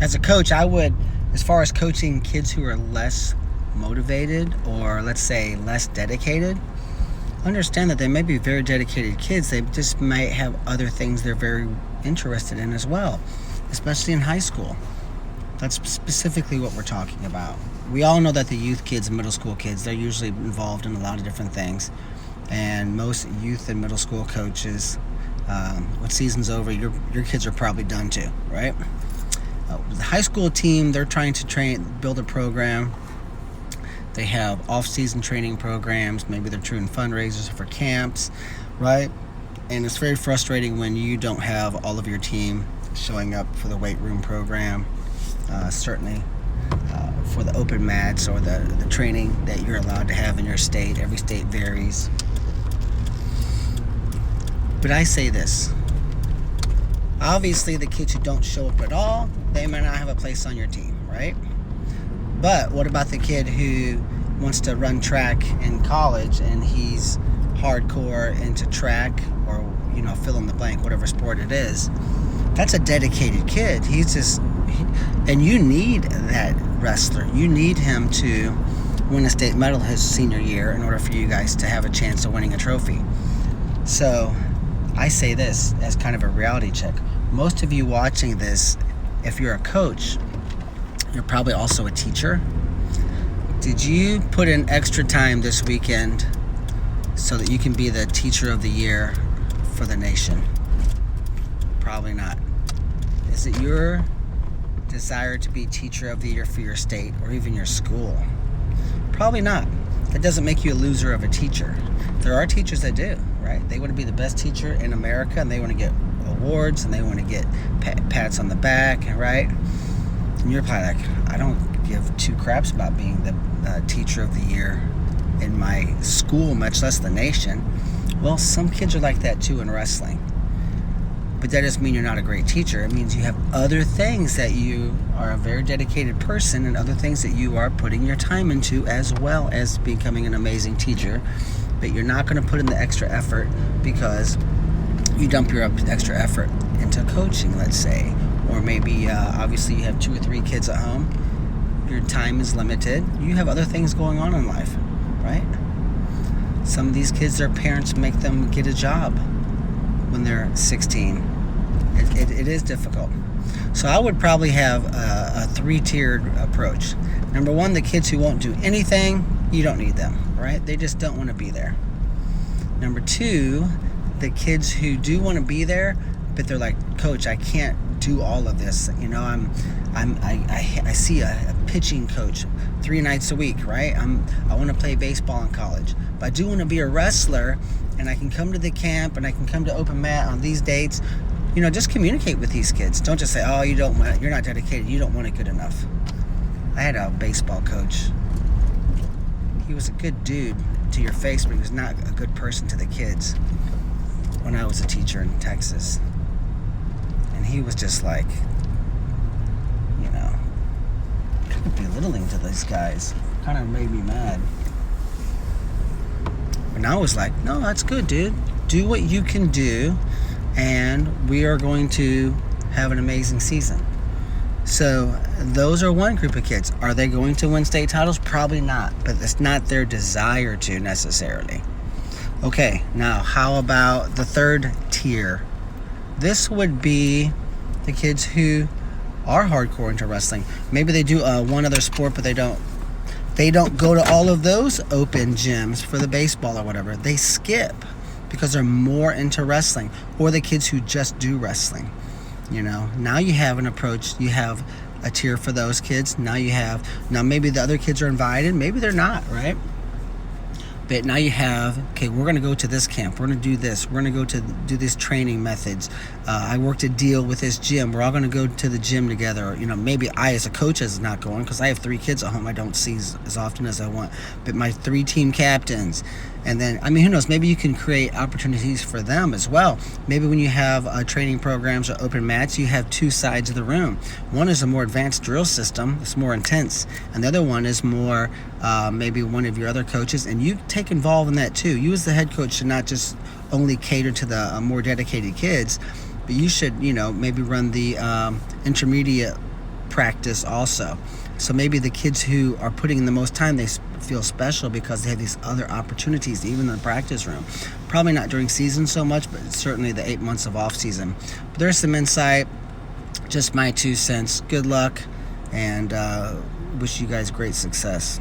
As a coach, I would, as far as coaching kids who are less motivated or let's say less dedicated, understand that they may be very dedicated kids. They just might have other things they're very interested in as well, especially in high school. That's specifically what we're talking about. We all know that the youth kids and middle school kids, they're usually involved in a lot of different things. And most youth and middle school coaches, when season's over, your kids are probably done too, right? The high school team, they're trying to build a program. They have off-season training programs. Maybe they're doing fundraisers for camps, right? And it's very frustrating when you don't have all of your team showing up for the weight room program. Certainly for the open mats or the training that you're allowed to have in your state. Every state varies. But I say this. Obviously, the kids who don't show up at all, they may not have a place on your team, right? But what about the kid who wants to run track in college and he's hardcore into track or, fill in the blank, whatever sport it is? That's a dedicated kid. And you need that wrestler. You need him to win a state medal his senior year in order for you guys to have a chance of winning a trophy. So I say this as kind of a reality check. Most of you watching this, if you're a coach, you're probably also a teacher. Did you put in extra time this weekend so that you can be the teacher of the year for the nation? Probably not. Is it your desire to be teacher of the year for your state or even your school? Probably not. That doesn't make you a loser of a teacher. There are teachers that do, right? They want to be the best teacher in America and they want to get awards and they want to get pats on the back, right? And you're probably like, I don't give two craps about being the teacher of the year in my school, much less the nation. Well, some kids are like that too in wrestling. But that doesn't mean you're not a great teacher. It means you have other things that you are a very dedicated person and other things that you are putting your time into as well as becoming an amazing teacher. But you're not going to put in the extra effort because you dump your extra effort into coaching, let's say. Or maybe, obviously, you have 2 or 3 kids at home. Your time is limited. You have other things going on in life, right? Some of these kids, their parents make them get a job when they're 16. It is difficult. So I would probably have a 3-tiered approach. Number 1, the kids who won't do anything, you don't need them, right? They just don't want to be there. Number 2, the kids who do want to be there, but they're like, Coach, I can't do all of this. I see a pitching coach 3 nights a week, right? I want to play baseball in college, but I do want to be a wrestler, and I can come to the camp and I can come to open mat on these dates. Just communicate with these kids. Don't just say, oh, you're not dedicated, you don't want it good enough. I had a baseball coach. He was a good dude to your face, but he was not a good person to the kids when I was a teacher in Texas. And he was just like, kind of belittling to these guys. Kind of made me mad. And I was like, no, that's good, dude. Do what you can do, and we are going to have an amazing season. So those are one group of kids. Are they going to win state titles? Probably not, but it's not their desire to necessarily. Okay, now how about the 3rd tier? This would be the kids who are hardcore into wrestling. Maybe they do one other sport, but they don't go to all of those open gyms for the baseball or whatever. They skip because they're more into wrestling. Or the kids who just do wrestling. Now you have an approach. You have a tier for those kids. Now maybe the other kids are invited. Maybe they're not, right? But now you have, okay, we're going to go to this camp. We're going to do this. We're going to go to do these training methods. I worked a deal with this gym. We're all going to go to the gym together. Maybe I as a coach is not going because I have 3 kids at home I don't see as often as I want. But my 3 team captains. And then, who knows, maybe you can create opportunities for them as well. Maybe when you have training programs or open mats, you have 2 sides of the room. One is a more advanced drill system. It's more intense. And the other one is more maybe one of your other coaches. And you take involved in that too. You as the head coach should not just only cater to the more dedicated kids, but you should, maybe run the intermediate practice also. So maybe the kids who are putting in the most time, they feel special because they have these other opportunities, even in the practice room. Probably not during season so much, but certainly the 8 months of off season. But there's some insight, just my 2 cents. Good luck, and wish you guys great success.